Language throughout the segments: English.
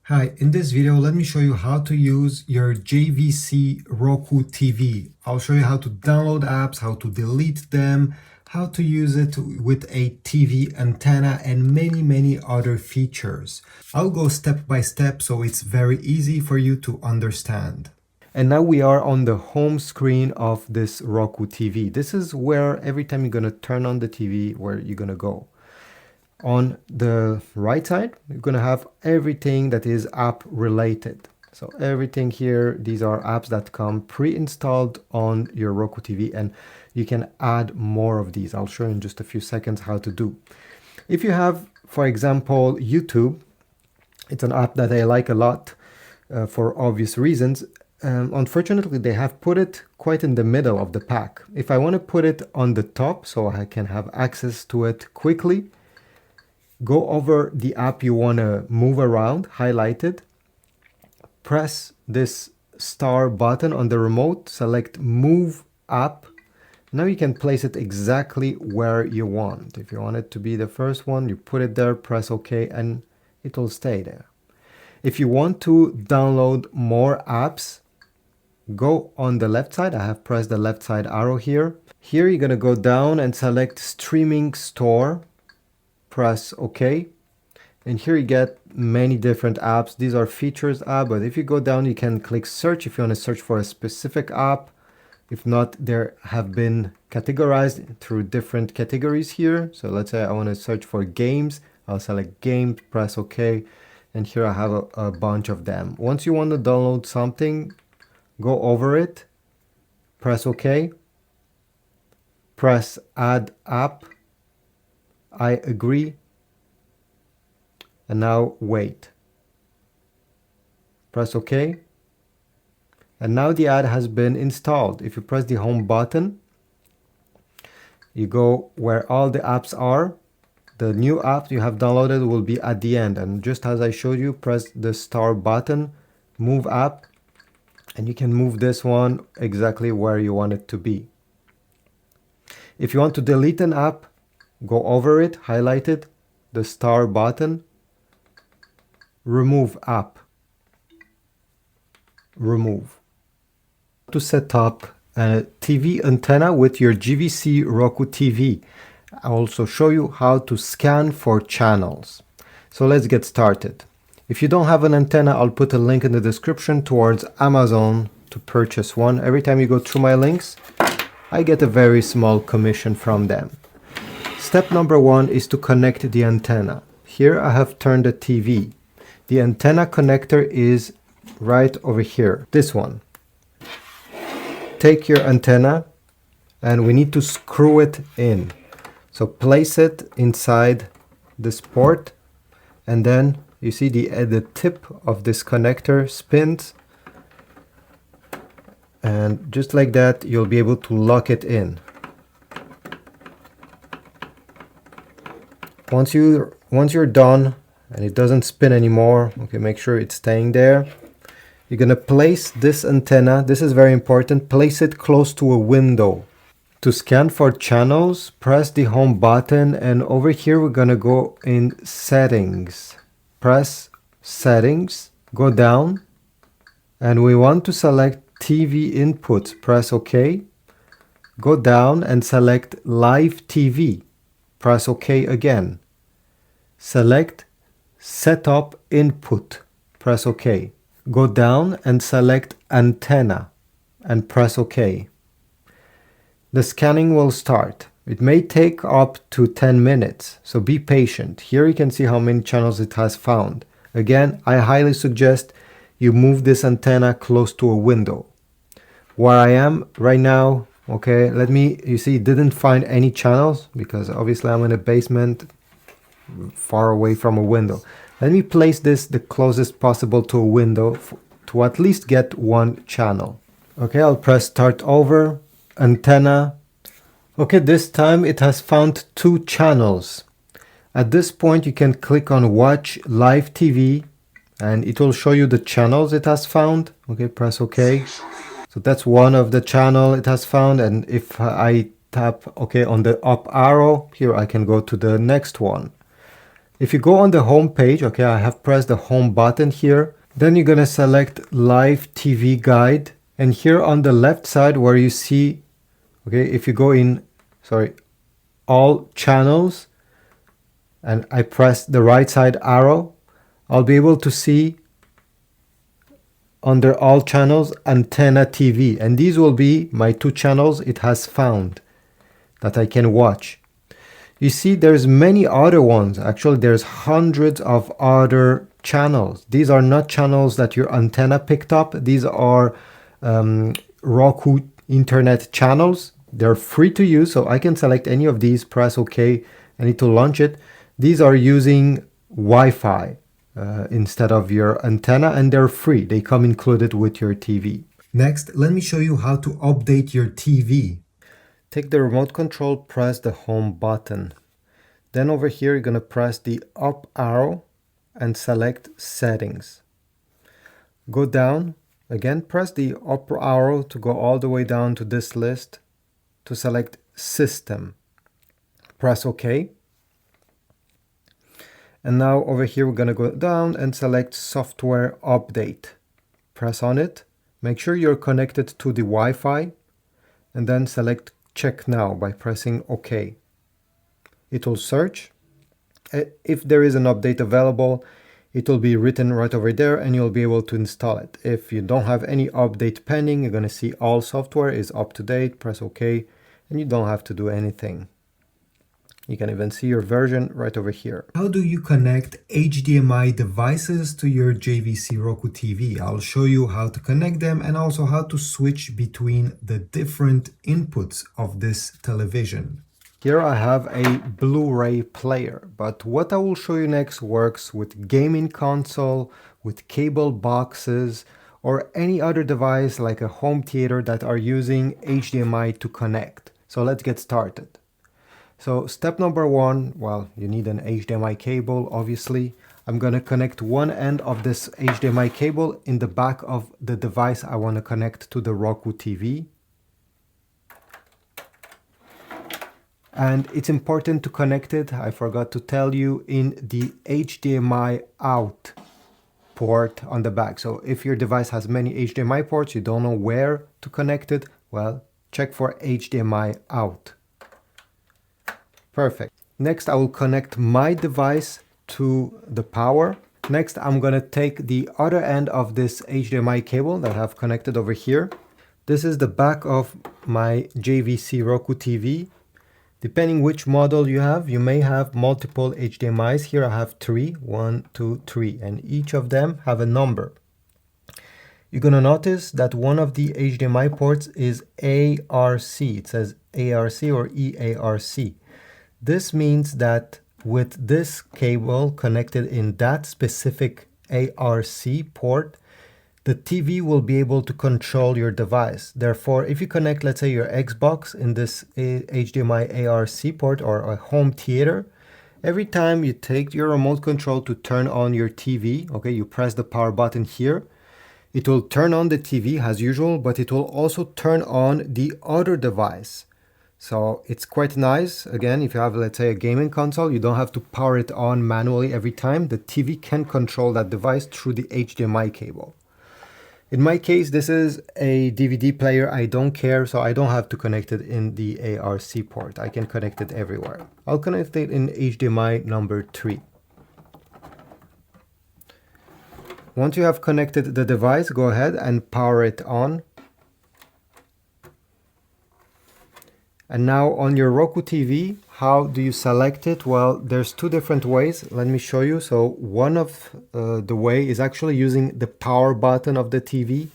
Hi, in this video, let me show you how to use your JVC Roku TV. I'll show you how to download apps, how to delete them, how to use it with a TV antenna, and many other features. I'll go step by step so it's very easy for you to understand. And now we are on the home screen of this Roku TV. This is where every time you're gonna turn on the TV, where you're gonna go. On the right side, you're going to have everything that is app related. So everything here, these are apps that come pre-installed on your Roku TV, and you can add more of these. I'll show you in just a few seconds how to do. If you have, for example, YouTube, it's an app that I like a lot for obvious reasons. Unfortunately, they have put it quite in the middle of the pack. If I want to put it on the top so I can have access to it quickly, go over the app you want to move around, highlight it, press this star button on the remote, select Move App. Now you can place it exactly where you want. If you want it to be the first one, you put it there, press OK, and it will stay there. If you want to download more apps, go on the left side. I have pressed the left side arrow here. Here you're going to go down and select Streaming Store. Press OK, and here you get many different apps. These are features app, but if you go down, you can click search if you want to search for a specific app. If not, there have been categorized through different categories here. So let's say I want to search for games. I'll select games, press OK, and here I have a bunch of them. Once you want to download something, go over it, press OK, press Add App, I agree, and now wait. Press OK, and now the ad has been installed. If you press the home button, you go where all the apps are. The new app you have downloaded will be at the end, and just as I showed you, press the star button, move app, and you can move this one exactly where you want it to be. If you want to delete an app, go over it, highlight it, the star button, remove app, remove. To set up a TV antenna with your JVC Roku TV, I'll also show you how to scan for channels. So let's get started. If you don't have an antenna, I'll put a link in the description towards Amazon to purchase one. Every time you go through my links, I get a very small commission from them. Step number one is to connect the antenna. Here I have turned the TV. The antenna connector is right over here, this one. Take your antenna and we need to screw it in. So place it inside this port, and then you see the tip of this connector spins, and just like that you'll be able to lock it in. Once you're done and it doesn't spin anymore, okay, make sure it's staying there. You're gonna place this antenna, this is very important, place it close to a window. To scan for channels, press the home button, and over here we're gonna go in settings. Press settings, go down, and we want to select TV inputs. Press OK. Go down and select live TV. Press OK again. Select Setup Input. Press OK. Go down and select Antenna and press OK. The scanning will start. It may take up to 10 minutes, so be patient. Here you can see how many channels it has found. Again, I highly suggest you move this antenna close to a window. Where I am right now, okay, you see, it didn't find any channels because obviously I'm in a basement far away from a window. Let me place this the closest possible to a window to at least get one channel. Okay, I'll press start over, antenna. Okay, this time it has found 2 channels. At this point you can click on watch live TV and it will show you the channels it has found. Okay, press OK. So that's one of the channel it has found, and if I tap OK on the up arrow, here I can go to the next one. If you go on the home page, okay, I have pressed the home button here. Then you're going to select Live TV Guide. And here on the left side where you see, okay, if you go in, all channels, and I press the right side arrow, I'll be able to see under all channels Antenna TV. And these will be my 2 channels it has found that I can watch. You see, there's many other ones. Actually, there's hundreds of other channels. These are not channels that your antenna picked up. These are Roku internet channels. They're free to use, so I can select any of these, press OK, and it will launch it. These are using Wi-Fi instead of your antenna, and they're free. They come included with your TV. Next, let me show you how to update your TV. Take the remote control, press the home button. Then over here, you're going to press the up arrow and select settings. Go down, again, press the up arrow to go all the way down to this list to select system. Press OK. And now over here, we're going to go down and select software update. Press on it. Make sure you're connected to the Wi-Fi and then select check now by pressing OK. It will search. If there is an update available, it will be written right over there and you'll be able to install it. If you don't have any update pending, you're going to see all software is up to date. Press OK and you don't have to do anything. You can even see your version right over here. How do you connect HDMI devices to your JVC Roku TV? I'll show you how to connect them and also how to switch between the different inputs of this television. Here I have a Blu-ray player, but what I will show you next works with gaming console, with cable boxes, or any other device like a home theater that are using HDMI to connect. So let's get started. So step number 1, well, you need an HDMI cable, obviously. I'm going to connect one end of this HDMI cable in the back of the device I want to connect to the Roku TV. And it's important to connect it, I forgot to tell you, in the HDMI out port on the back. So if your device has many HDMI ports, you don't know where to connect it, well, check for HDMI out. Perfect. Next, I will connect my device to the power. Next, I'm going to take the other end of this HDMI cable that I have connected over here. This is the back of my JVC Roku TV. Depending which model you have, you may have multiple HDMIs. Here I have 3, 1, 2, 3, and each of them have a number. You're going to notice that one of the HDMI ports is ARC. It says ARC or EARC. This means that with this cable connected in that specific ARC port, the TV will be able to control your device. Therefore, if you connect, let's say, your Xbox in this HDMI ARC port or a home theater, every time you take your remote control to turn on your TV, okay, you press the power button here, it will turn on the TV as usual, but it will also turn on the other device. So it's quite nice. Again, if you have, let's say, a gaming console, you don't have to power it on manually every time. The TV can control that device through the HDMI cable. In my case, this is a DVD player. I don't care, so I don't have to connect it in the ARC port. I can connect it everywhere. I'll connect it in HDMI number 3. Once you have connected the device, go ahead and power it on. And now on your Roku TV, how do you select it? Well, there's 2 different ways. Let me show you. So one of the way is actually using the power button of the TV.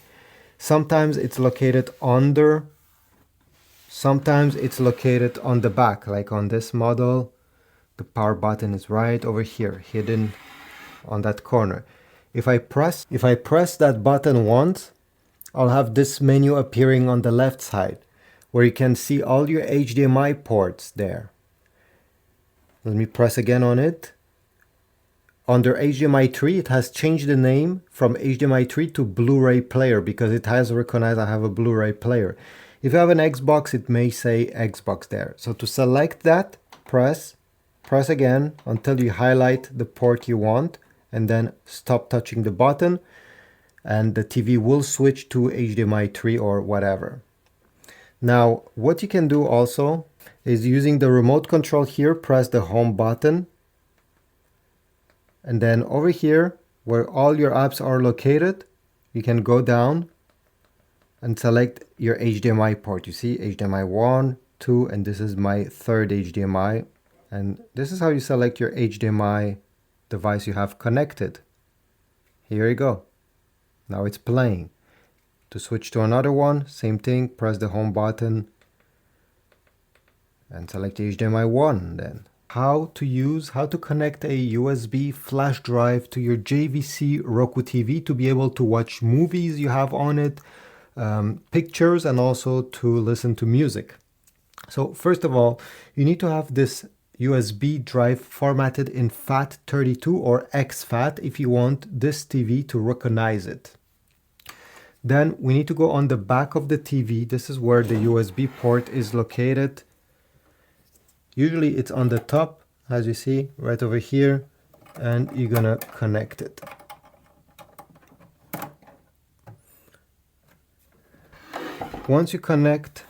Sometimes it's located under, sometimes it's located on the back, like on this model. The power button is right over here, hidden on that corner. If I press that button once, I'll have this menu appearing on the left side, where you can see all your HDMI ports there. Let me press again on it. Under HDMI 3, it has changed the name from HDMI 3 to Blu-ray player because it has recognized I have a Blu-ray player. If you have an Xbox, it may say Xbox there. So to select that, press Press again until you highlight the port you want, and then stop touching the button, and the TV will switch to HDMI 3 or whatever. Now, what you can do also is using the remote control here, press the home button, and then over here where all your apps are located, you can go down and select your HDMI port. You see HDMI 1, 2, and this is my third HDMI. And this is how you select your HDMI device you have connected. Here you go. Now it's playing. To switch to another one, same thing, press the home button and select HDMI 1 then. How to connect a USB flash drive to your JVC Roku TV to be able to watch movies you have on it, pictures, and also to listen to music. So first of all, you need to have this USB drive formatted in FAT32 or exFAT if you want this TV to recognize it. Then we need to go on the back of the TV. This is where the USB port is located. Usually it's on the top, as you see, right over here, and you're gonna connect it. Once you connect,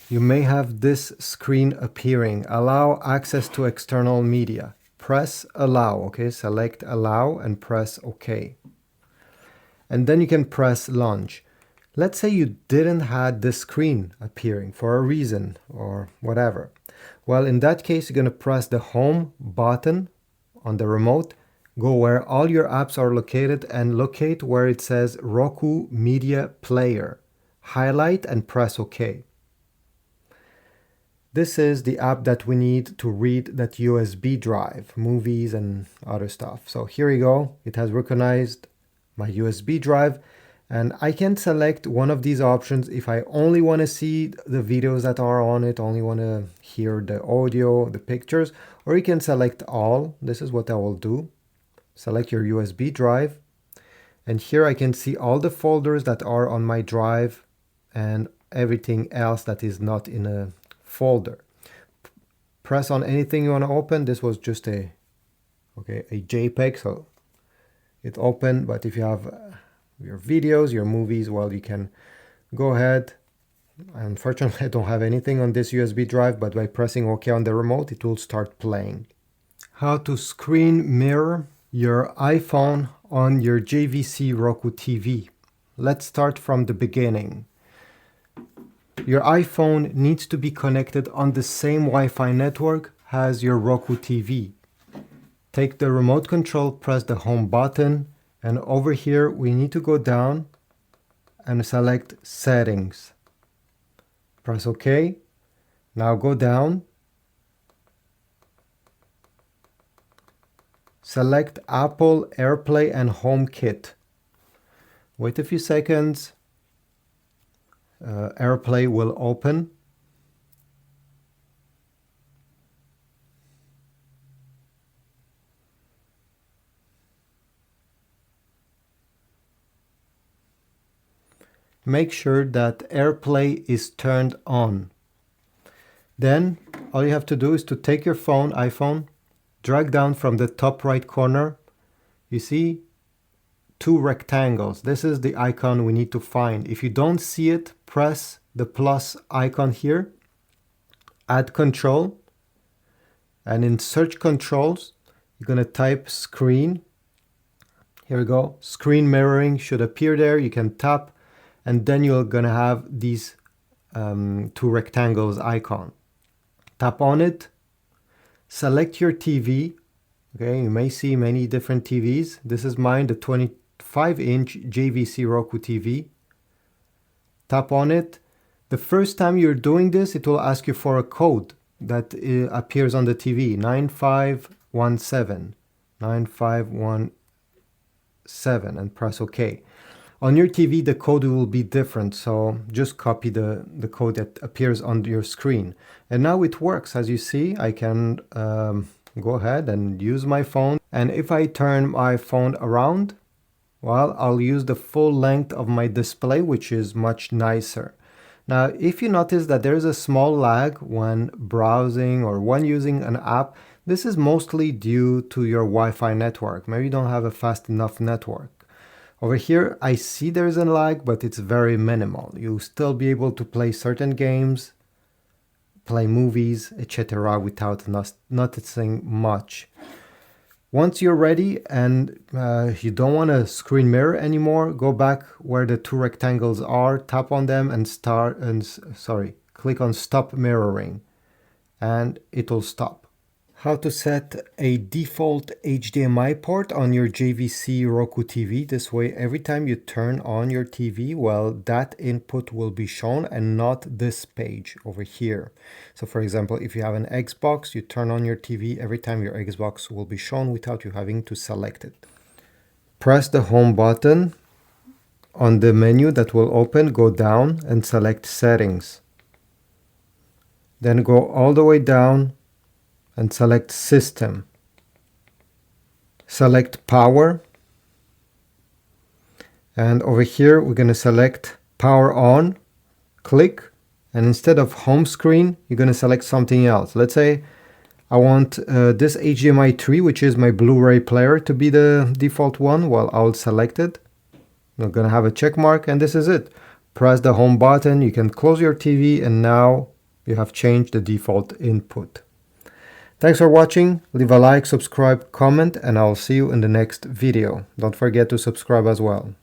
you may have this screen appearing. Allow access to external media. Press allow, okay? Select allow and press OK. And then you can press launch. Let's say you didn't have this screen appearing for a reason or whatever. Well, in that case, you're going to press the home button on the remote, go where all your apps are located and locate where it says Roku Media Player. Highlight and press OK. This is the app that we need to read that USB drive, movies and other stuff. So here you go. It has recognized my USB drive, and I can select one of these options if I only want to see the videos that are on it, only want to hear the audio, the pictures, or you can select all. This is what I will do. Select your USB drive, and here I can see all the folders that are on my drive and everything else that is not in a folder. Press on anything you want to open. This was just a JPEG, so it opened, but if you have your videos, your movies, well, you can go ahead. Unfortunately, I don't have anything on this USB drive, but by pressing OK on the remote, it will start playing. How to screen mirror your iPhone on your JVC Roku TV. Let's start from the beginning. Your iPhone needs to be connected on the same Wi-Fi network as your Roku TV. Take the remote control, press the home button, and over here we need to go down and select settings. Press OK. Now go down. Select Apple, AirPlay, and HomeKit. Wait a few seconds. AirPlay will open. Make sure that AirPlay is turned on. Then all you have to do is to take your iPhone, drag down from the top right corner. You see two rectangles. This is the icon we need to find. If you don't see it, press the plus icon here, add control, and in search controls, you're going to type screen. Here we go. Screen mirroring should appear there. You can tap, and then you're going to have these two rectangles icon. Tap on it, select your TV. Okay, you may see many different TVs. This is mine, the 25-inch JVC Roku TV. Tap on it. The first time you're doing this, it will ask you for a code that appears on the TV, 9517, 9517, and press OK. On your TV, the code will be different, so just copy the code that appears on your screen. And now it works. As you see, I can go ahead and use my phone. And if I turn my phone around, well, I'll use the full length of my display, which is much nicer. Now, if you notice that there is a small lag when browsing or when using an app, This is mostly due to your Wi-Fi network. Maybe you don't have a fast enough network. Over here, I see there's a lag, but it's very minimal. You'll still be able to play certain games, play movies, etc. without noticing much. Once you're ready and you don't want a screen mirror anymore, go back where the two rectangles are, tap on them and click on stop mirroring and it'll stop. How to set a default HDMI port on your JVC Roku TV. This way, every time you turn on your TV, well, that input will be shown and not this page over here. So for example, if you have an Xbox, you turn on your TV, every time your Xbox will be shown without you having to select it. Press the home button on the menu that will open, go down and select settings. Then go all the way down and select System. Select Power. And over here, we're going to select Power On. Click. And instead of home screen, you're going to select something else. Let's say I want this HDMI 3, which is my Blu-ray player, to be the default one. Well, I'll select it. I'm going to have a check mark, and this is it. Press the home button. You can close your TV, and now you have changed the default input. Thanks for watching. Leave a like, subscribe, comment, and I'll see you in the next video. Don't forget to subscribe as well.